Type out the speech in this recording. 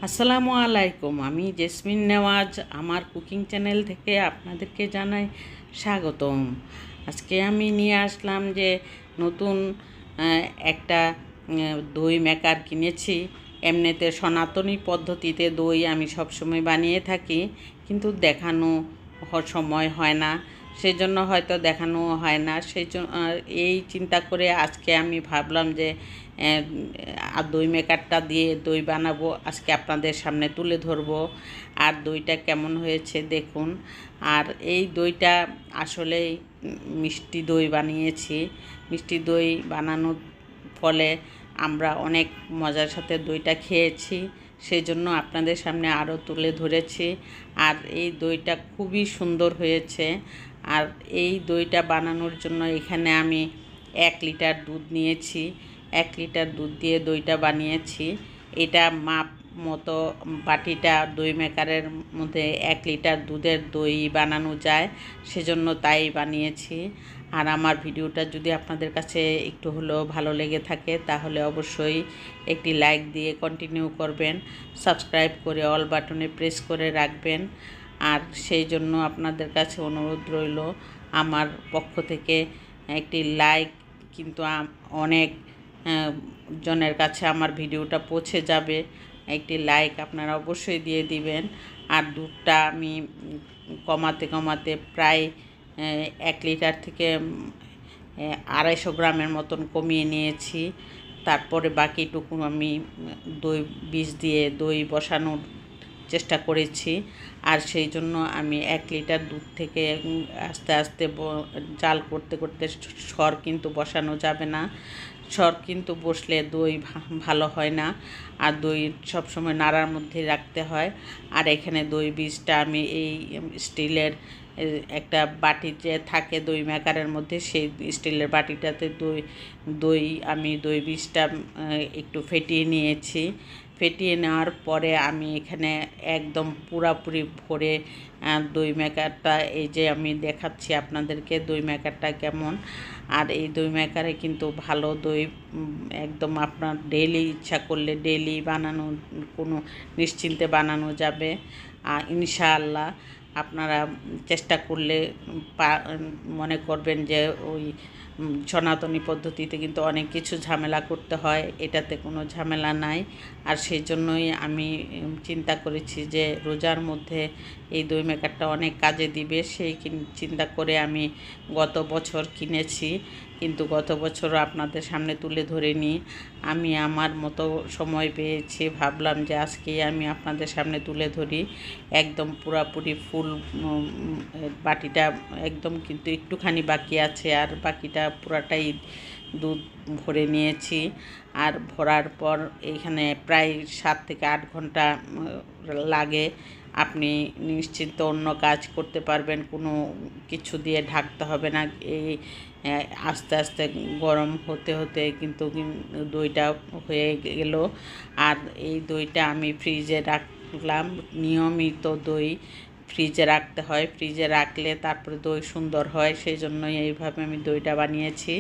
আসসালামু আলাইকুম। আমি জেসমিন নেওয়াজ আমার কুকিং চ্যানেল থেকে আপনাদেরকে জানাই স্বাগতম। আজকে আমি নিয়ে আসলাম যে নতুন একটা দই মেকার কিনেছি। এমনিতে সনাতনী পদ্ধতিতে দই আমি সবসময় বানিয়ে থাকি, কিন্তু দেখানো সময় হয় না, সেজন্য হয়তো দেখানো হয় না। সেই জন্য এই চিন্তা করে আজকে আমি ভাবলাম যে দই মেকারটা দিয়ে দই বানাবো, আজকে আপনাদের সামনে তুলে ধরবো। আর দইটা কেমন হয়েছে দেখুন। আর এই দইটা আসলেই মিষ্টি দই বানিয়েছি। মিষ্টি দই বানানোর ফলে আমরা অনেক মজার সাথে দইটা খেয়েছি, সেই জন্য আপনাদের সামনে আরও তুলে ধরেছি। আর এই দইটা খুবই সুন্দর হয়েছে। আর এই দইটা বানানোর জন্য এখানে আমি 1 লিটার দুধ নিয়েছি। 1 লিটার দুধ দিয়ে দইটা বানিয়েছি। এটা মাপ মতো বাটিটা দই মেকারের মধ্যে 1 লিটার দুধের দই বানানো যায়, সেজন্য তাই বানিয়েছি। আর আমার ভিডিওটা যদি আপনাদের কাছে একটু হলেও ভালো লেগে থাকে তাহলে অবশ্যই একটি লাইক দিয়ে কন্টিনিউ করবেন, সাবস্ক্রাইব করে অল বাটনে প্রেস করে রাখবেন। আর সেই জন্য আপনাদের কাছে অনুরোধ রইল, আমার পক্ষ থেকে একটি লাইক কিন্তু অনেক জনের কাছে আমার ভিডিওটা পৌঁছে যাবে। একটি লাইক আপনারা অবশ্যই দিয়ে দিবেন। আর দুধটা আমি কমাতে কমাতে প্রায় 1 লিটার থেকে 250 গ্রামের মতন কমিয়ে নিয়েছি। তারপরে বাকিটুকু আমি দই বীজ দিয়ে দই বসানোর চেষ্টা করেছি। আর সেই জন্য আমি 1 লিটার দুধ থেকে আস্তে আস্তে জাল করতে করতে, সর কিন্তু বসানো যাবে না। সর কিন্তু বসলে দই ভালো হয় না। আর দই সবসময় নাড়ার মধ্যে রাখতে হয়। আর এখানে দই বীজটা আমি এই স্টিলের একটা বাটি যে থাকে দই মেকারের মধ্যে, সেই স্টিলের বাটিটাতে আমি দই বীজটা একটু ফেটিয়ে নিয়েছি। ফেটিয়ে নেওয়ার পরে আমি এখানে একদম পুরাপুরি ভরে দই মেকারটা, এই যে আমি দেখাচ্ছি আপনাদেরকে দই মেকারটা কেমন। আর এই দই মেকারে কিন্তু ভালো দই একদম আপনার ডেইলি ইচ্ছা করলে ডেইলি বানানো, কোনো নিশ্চিন্তে বানানো যাবে। ইনশাআল্লাহ আপনারা চেষ্টা করলে মনে করবেন যে ওই সনাতনী পদ্ধতিতে কিন্তু অনেক কিছু ঝামেলা করতে হয়, এটাতে কোনো ঝামেলা নাই। আর সেই জন্যই আমি চিন্তা করেছি যে রোজার মধ্যে এই দই মেকারটা অনেক কাজে দিবে, সেই চিন্তা করে আমি গত বছর কিনেছি, কিন্তু গত বছরও আপনাদের সামনে তুলে ধরিনি। আমি আমার মতো সময় পেয়েছি, ভাবলাম যে আজকেই আমি আপনাদের সামনে তুলে ধরি। একদম পুরাপুরি ফুল বাটিটা একদম, কিন্তু একটুখানি বাকি আছে, আর বাকিটা পুরাটাই দুধ ভরে নিয়েছি। আর ভরার পর এইখানে প্রায় 7 থেকে 8 ঘন্টা লাগে। আপনি নিশ্চিন্ত অন্য কাজ করতে পারবেন, কোনো কিছু দিয়ে ঢাকতে হবে না। এই আস্তে আস্তে গরম হতে হতে কিন্তু দইটা হয়ে গেল। আর এই দইটা আমি ফ্রিজে রাখলাম। নিয়মিত দই ফ্রিজে রাখতে হয়, ফ্রিজে রাখলে তারপরে দই সুন্দর হয়, সেই জন্যই এইভাবে আমি দইটা বানিয়েছি।